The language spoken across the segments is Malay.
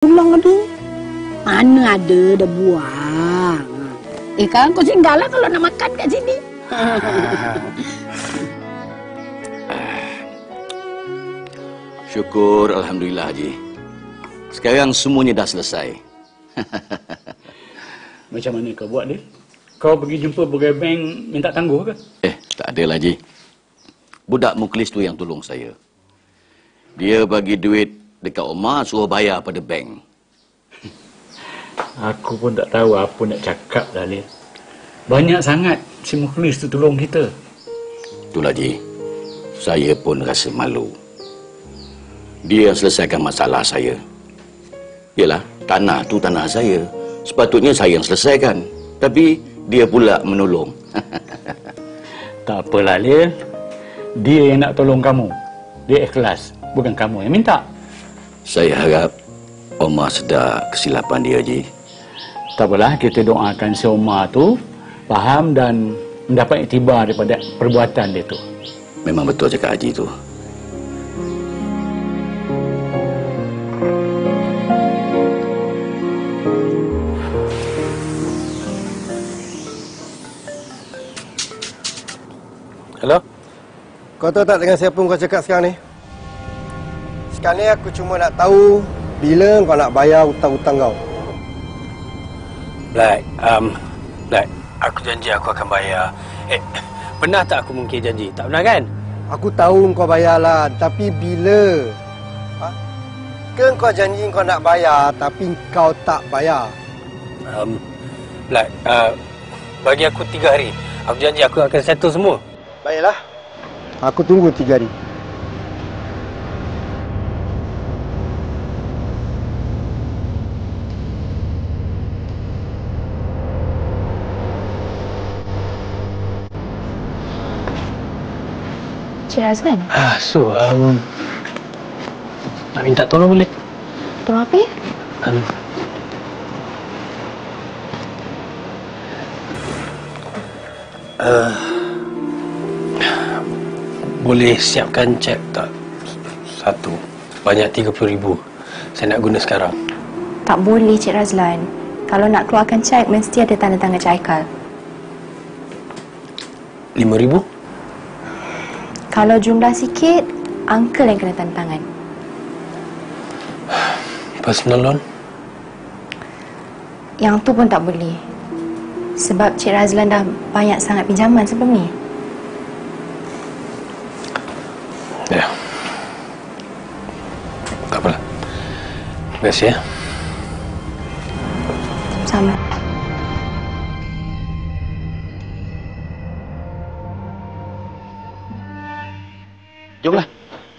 Pulang tu. Mana ada dah buang. Kan kau tinggallah kalau nak makan kat sini. Syukur, Alhamdulillah, Haji. Sekarang semuanya dah selesai. Macam mana kau buat, Dil? Kau pergi jumpa pegawai bank minta tangguh ke? Tak adalah, Haji. Budak Muklis tu yang tolong saya. Dia bagi duit dekat Omar suruh bayar pada bank. Aku pun tak tahu apa nak cakap dah, Lil. Banyak sangat si Muklis tu tolong kita. Itulah, Haji. Saya pun rasa malu. Dia selesaikan masalah saya. Yalah, tanah tu tanah saya. Sepatutnya saya yang selesaikan. Tapi dia pula menolong. Tak apalah, Lil. Dia yang nak tolong kamu. Dia ikhlas. Bukan kamu yang minta. Saya harap Omar sedar kesilapan dia, Haji. Tak apalah, kita doakan si Omar tu faham dan mendapat iktibar daripada perbuatan dia tu. Memang betul cakap Haji tu. Hello? Kau tahu tak dengan siapa kau cakap sekarang ni? Sekarang ni aku cuma nak tahu bila kau nak bayar hutang-hutang kau. Black, Black, aku janji aku akan bayar. Pernah tak aku mungkin janji? Tak pernah kan? Aku tahu kau bayarlah, tapi bila? Ke kau janji kau nak bayar, tapi kau tak bayar? Black, bagi aku 3 hari. Aku janji aku akan settle semua. Baiklah. Aku tunggu 3 hari. Cik Razlan? Nak minta tolong boleh? Tolong apa ya? Boleh siapkan cek tak? Satu. Banyak 30,000. Saya nak guna sekarang. Tak boleh, Cik Razlan. Kalau nak keluarkan cek, mesti ada tanda tangan Cik Aikal. 5,000? Kalau jumlah sikit, uncle yang kena tanda tangan. Personal loan? Yang tu pun tak boleh. Sebab Cik Razlan dah banyak sangat pinjaman sebelum ni. Ya. Tak apalah. Terima kasih ya. Sama. Jomlah.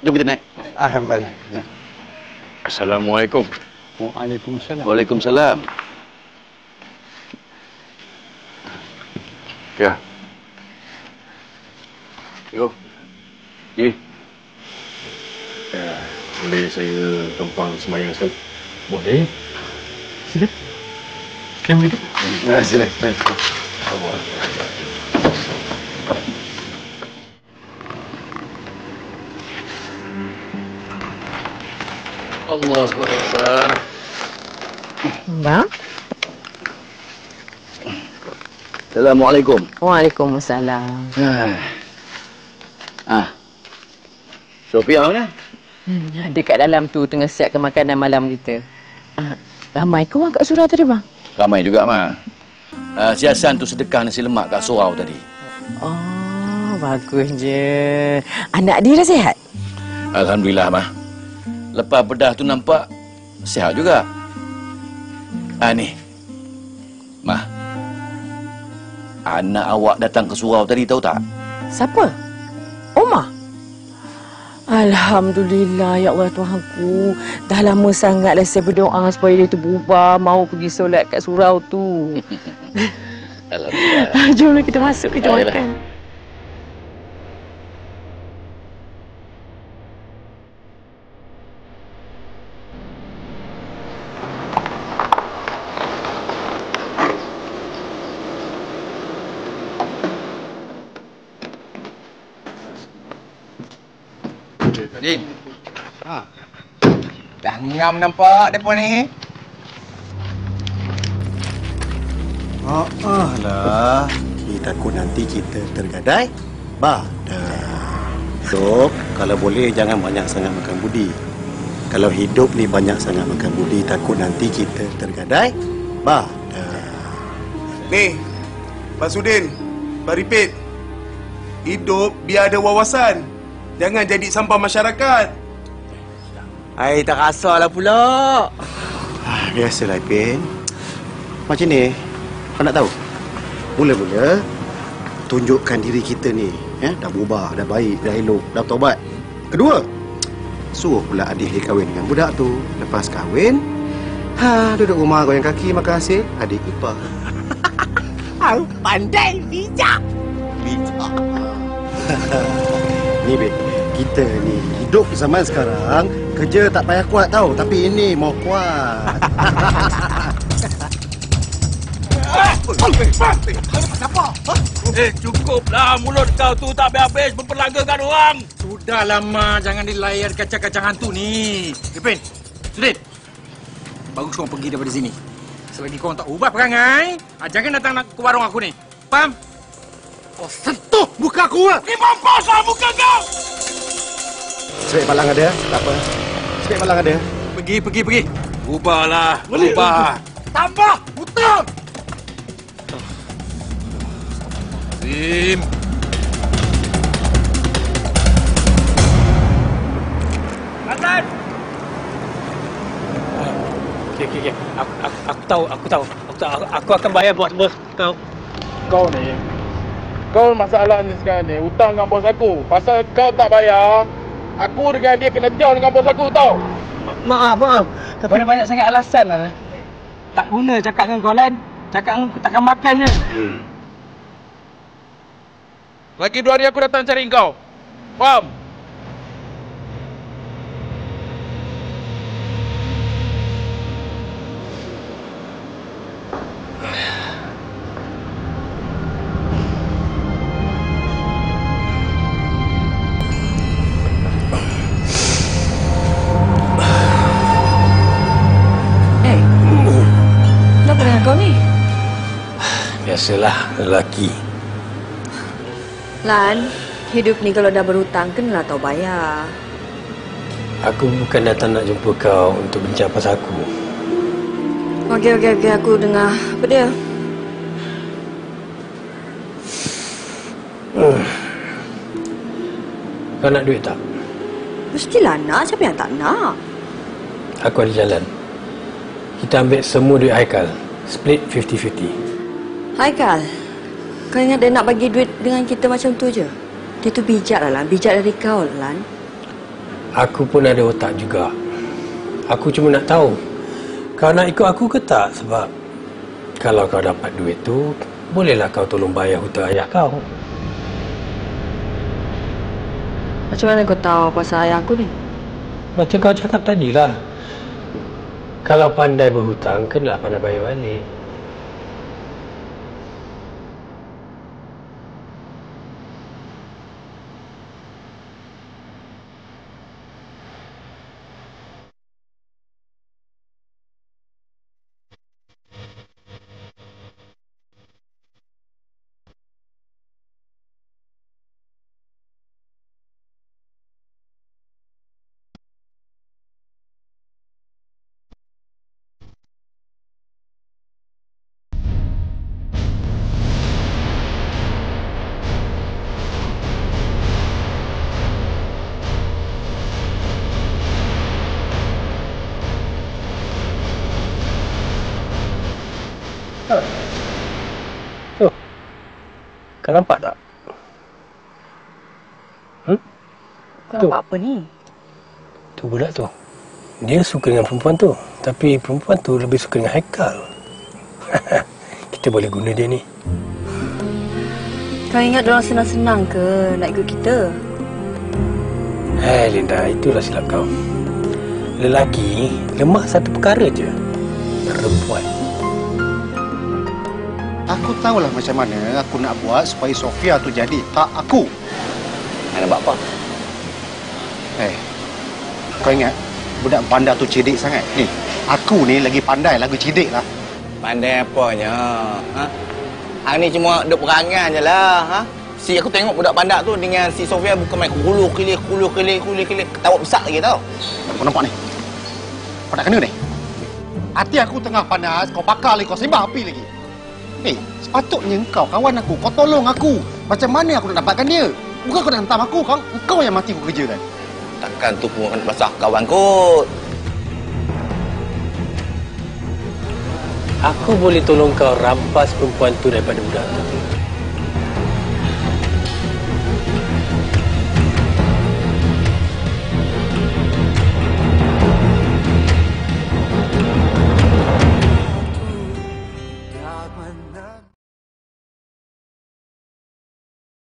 Jom kita naik. Alhamdulillah. Assalamualaikum. Waalaikumsalam. Waalaikumsalam. Ya. Yo. Ni. Boleh saya tumpang sembahyang sekali? Boleh. Sila. Sila duduk. Sila. Allah Akbar. Bang? Assalamualaikum. Waalaikumsalam. Sofia mana? Dekat dalam tu tengah siapkan makanan malam kita. Ramai ke orang kat surau tadi, bang? Ramai juga, Ma. Si Hasan tu sedekah nasi lemak kat surau tadi. Oh, bagus je. Anak dia dah sihat? Alhamdulillah, Ma. Lepas bedah tu nampak sihat juga. Ni. Ma. Anak awak datang ke surau tadi, tahu tak? Siapa? Omar? Alhamdulillah, ya Allah Tuhanku. Dah lama sangatlah saya berdoa supaya dia tu berubah, mau pergi solat kat surau tu. Alhamdulillah. Jomlah kita masuk, kita makan. Din. Dah ngam nampak depan ni. Lah. Ni takut nanti kita tergadai badan. So, kalau boleh jangan banyak sangat makan budi. Kalau hidup ni banyak sangat makan budi, takut nanti kita tergadai badan. Ni, Pak Sudin, Pak Ripit. Hidup biar ada wawasan. Jangan jadi sampah masyarakat. Ai, tak rasa lah pula. Biasalah, Ipin. Macam ni, kau nak tahu? Mula-mula, tunjukkan diri kita ni. Dah berubah, dah baik, dah elok, dah taubat. Kedua, suruh pula adik dia kahwin dengan budak tu. Lepas kahwin, duduk rumah goyang kaki makan hasil adik ipar. Pandai, bijak. Bijak. Ni, Bek. Kita ni hidup zaman sekarang, kerja tak payah kuat tau. Tapi ini mau kuat. Cukuplah mulut kau tu tak habis memperlagakan orang. Sudah lama jangan dilayan kacang-kacang hantu ni. Ipin, Sudin. Bagus kau pergi daripada sini. Selagi kau tak ubah perangai, jangan datang nak ke warung aku ni. Faham? Oh, sentuh muka aku lah. Ni mampuslah muka kau. Sebaik balang ada, tak apa. Sebaik balang ada. Pergi. Ubahlah, ubah. Tambah, hutang. Sim. Azlan. Okey. Aku akan bayar bos kau. Kau ni, kau masalah ni sekarang ni hutang dengan bos aku. Pasal kau tak bayar, aku dengan dia kena jauh dengan bos aku tau. Maaf. Banyak sangat alasan lah. Tak guna cakap dengan kau Lan. Cakap dengan aku takkan makan je. Lagi 2 hari aku datang cari kau. Faham? Kenapa dengan kau ni? Biasalah, lelaki. Lan, hidup ni kalau dah berhutang, kenalah tahu bayar. Aku bukan datang nak jumpa kau untuk bincang pasal aku. Okey, aku dengar. Apa dia? Kau nak duit tak? Mestilah nak. Siapa yang tak nak? Aku ada jalan. Kita ambil semua duit Haikal. Split 50-50. Haikal, kau ingat dia nak bagi duit dengan kita macam tu je? Dia tu bijak lah, Lan. Bijak dari kau, Lan. Aku pun ada otak juga. Aku cuma nak tahu, kau nak ikut aku ke tak? Sebab kalau kau dapat duit tu, bolehlah kau tolong bayar hutang ayah kau. Macam mana kau tahu pasal ayah aku ni? Macam kau cakap tadi lah. Kalau pandai berhutang, kenalah pandai bayar balik. Tuh, kau nampak tak? Kau nampak apa ni? Tu budak tu. Dia suka dengan perempuan tu. Tapi perempuan tu lebih suka dengan Haikal. Kita boleh guna dia ni. Kau ingat diorang senang-senang ke nak ikut kita? Linda, itulah silap kau. Lelaki lemah satu perkara je. Perempuan. Aku tahulah macam mana aku nak buat supaya Sofia tu jadi tak aku. Nak buat apa? Kau ingat budak bandar tu cerdik sangat. Ni, aku ni lagi pandai lagu cerdik lah. Pandai apanya? Ha? Hang ni cuma duk perangan je lah. Ha? Si aku tengok budak bandar tu dengan si Sofia bukan main kuluh kelih. Ketawa besar lagi tau. Kau nampak ni? Kau nak kena ni? Hati aku tengah panas, kau bakar lagi, kau sembah api lagi. Sepatutnya kau kawan aku, kau tolong aku. Macam mana aku nak dapatkan dia? Bukan kau nak hantam aku, kau yang mati aku kerja kan? Takkan tu pun akan basah kawan kot. Aku boleh tolong kau rampas perempuan tu daripada budak tu.